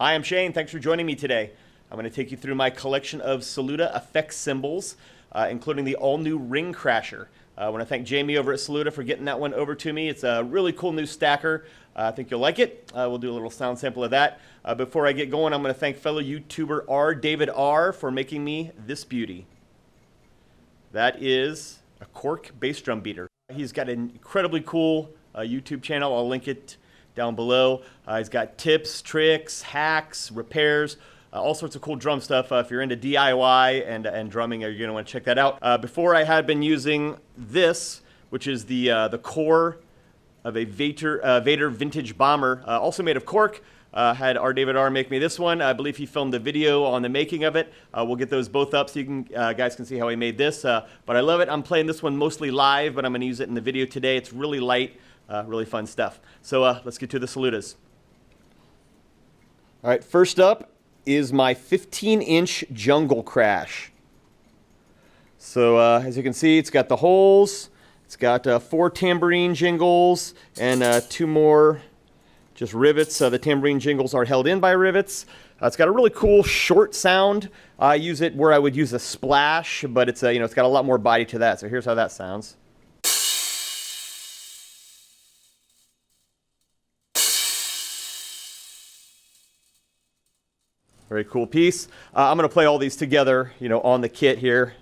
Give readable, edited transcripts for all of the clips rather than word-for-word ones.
Hi, I'm Shane. Thanks for joining me today. I'm going to take you through my collection of Saluda Effects Cymbals, including the all-new Ring Crasher. I want to thank Jamie over at Saluda for getting that one over to me. It's a really cool new stacker. I think you'll like it. We'll do a little sound sample of that. Before I get going, I'm going to thank fellow YouTuber RDAVIDR for making me this beauty. That is a cork bass drum beater. He's got an incredibly cool YouTube channel. I'll link it down below. He's got tips, tricks, hacks, repairs, all sorts of cool drum stuff. If you're into DIY and drumming, you're going to want to check that out. Before, I had been using this, which is the core of a Vader vintage bomber, also made of cork. Had RDAVIDR make me this one. I believe he filmed the video on the making of it. We'll get those both up so you can guys can see how he made this. But I love it. I'm playing this one mostly live, but I'm going to use it in the video today. It's really light, really fun stuff. So let's get to the Saludas. All right, first up is my 15-inch Jungle Crash. So as you can see, it's got the holes. It's got 4 tambourine jingles and 2 more just rivets. The tambourine jingles are held in by rivets. It's got a really cool short sound. I use it where I would use a splash, but it's it's got a lot more body to that. So here's how that sounds. Very cool piece. I'm going to play all these together, on the kit here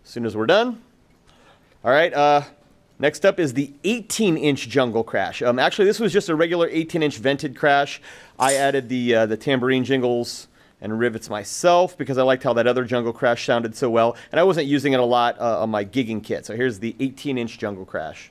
as soon as we're done. All right. Next up is the 18-inch Jungle Crash. Actually, this was just a regular 18-inch vented crash. I added the tambourine jingles and rivets myself because I liked how that other Jungle Crash sounded so well, and I wasn't using it a lot on my gigging kit. So here's the 18-inch Jungle Crash.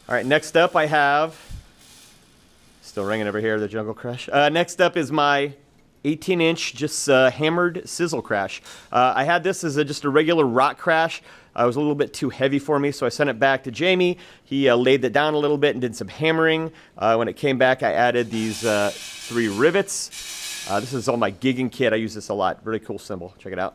All right, next up I have, still ringing over here, the Jungle Crash. Next up is my 18-inch just hammered Sizzle Crash. I had this as just a regular rock crash. It was a little bit too heavy for me, so I sent it back to Jamie. He laid it down a little bit and did some hammering. When it came back, I added these 3 rivets. This is all my gigging kit. I use this a lot. Really cool cymbal. Check it out.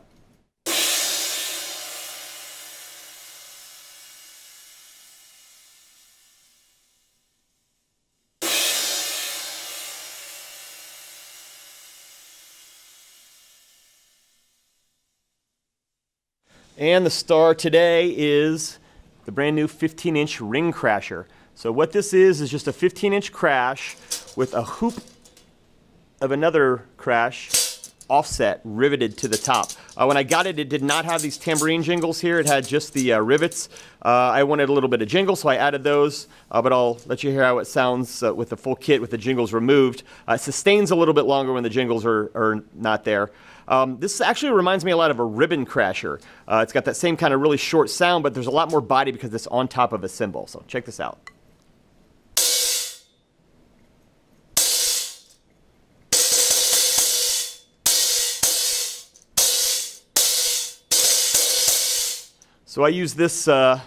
And the star today is the brand new 15-inch Ring Crasher. So what this is just a 15-inch crash with a hoop of another crash offset riveted to the top. When I got it, it did not have these tambourine jingles here. It had just the rivets. I wanted a little bit of jingle, so I added those. But I'll let you hear how it sounds with the full kit with the jingles removed. It sustains a little bit longer when the jingles are not there. This actually reminds me a lot of a ribbon crasher. It's got that same kind of really short sound, but there's a lot more body because it's on top of a cymbal. So check this out. So I use this a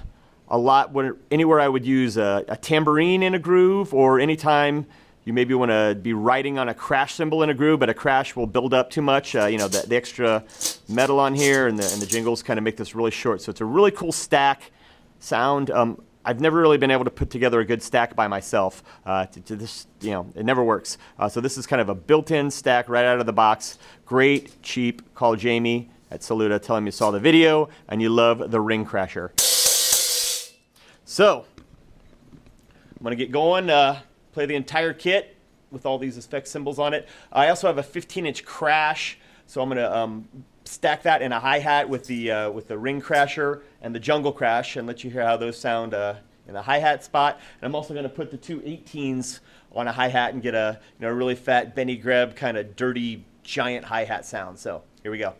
lot anywhere I would use a tambourine in a groove, or anytime you maybe want to be writing on a crash cymbal in a groove, but a crash will build up too much. The extra metal on here and the jingles kind of make this really short. So it's a really cool stack sound. I've never really been able to put together a good stack by myself. It never works. So this is kind of a built-in stack right out of the box. Great, cheap. Call Jamie at Saluda, tell him you saw the video and you love the Ring Crasher. So I'm going to get going. Play the entire kit with all these effect cymbals on it. I also have a 15-inch crash, so I'm going to stack that in a hi-hat with the Ring Crasher and the Jungle Crash, and let you hear how those sound in the hi-hat spot. And I'm also going to put the 2 18s on a hi-hat and get a really fat Benny Greb kind of dirty giant hi-hat sound. So here we go.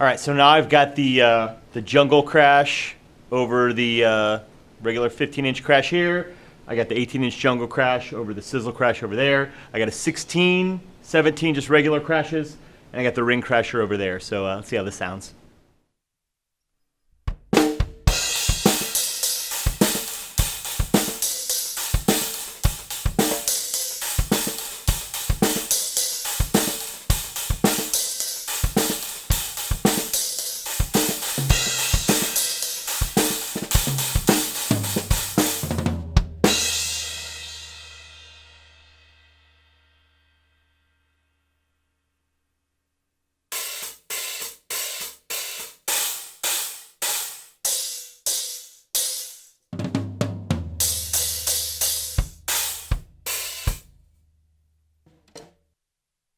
All right, so now I've got the jungle crash over the regular 15-inch crash here. I got the 18-inch jungle crash over the Sizzle crash over there. I got a 16, 17 just regular crashes, and I got the ring crasher over there. So let's see how this sounds.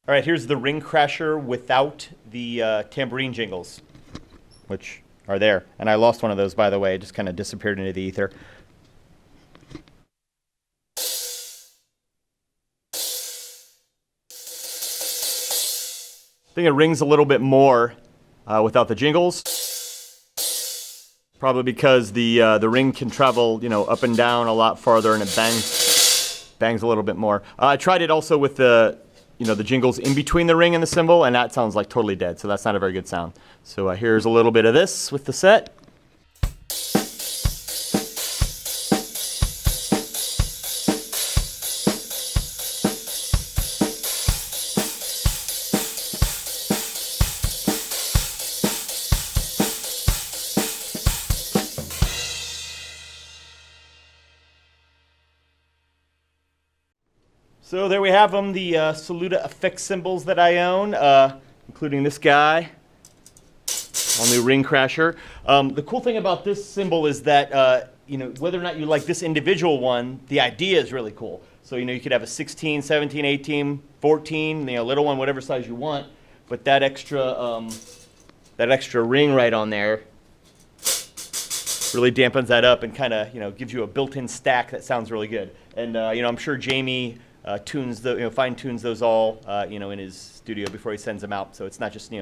All right, here's the ring crasher without the tambourine jingles, which are there. And I lost one of those, by the way. It just kind of disappeared into the ether. I think it rings a little bit more without the jingles. Probably because the ring can travel, you know, up and down a lot farther, and it bangs a little bit more. I tried it also with the jingles in between the ring and the cymbal, and that sounds like totally dead, so that's not a very good sound. So here's a little bit of this with the set. So there we have them, the Saluda Effects Cymbals that I own, including this guy, all new ring crasher. The cool thing about this cymbal is that whether or not you like this individual one, the idea is really cool. So you could have a 16, 17, 18, 14, little one, whatever size you want, but that extra ring right on there really dampens that up and kind of gives you a built-in stack that sounds really good. And I'm sure Jamie fine-tunes those all, in his studio before he sends them out. So it's not just,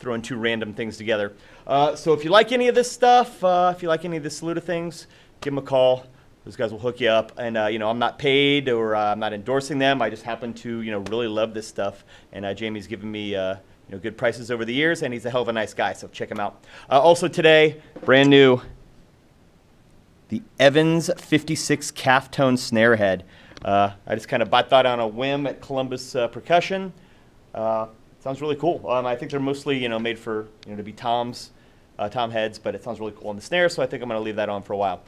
throwing two random things together. So if you like any of this stuff, if you like any of the Saluda things, give them a call. Those guys will hook you up. And, I'm not paid or I'm not endorsing them. I just happen to, really love this stuff. And Jamie's given me, good prices over the years, and he's a hell of a nice guy. So check him out. Also today, brand new, the Evans 56 calf tone snare head. I just kind of bought that on a whim at Columbus Percussion. Sounds really cool. I think they're mostly made for to be tom heads, but it sounds really cool on the snare, so I think I'm going to leave that on for a while.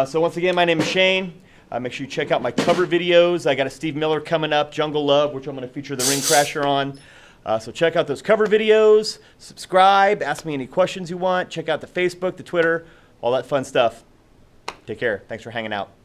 So once again, my name is Shane. Make sure you check out my cover videos. I got a Steve Miller coming up, Jungle Love, which I'm going to feature the ring crasher on. So check out those cover videos, subscribe, ask me any questions you want, check out the Facebook, the Twitter, all that fun stuff. Take care. Thanks for hanging out.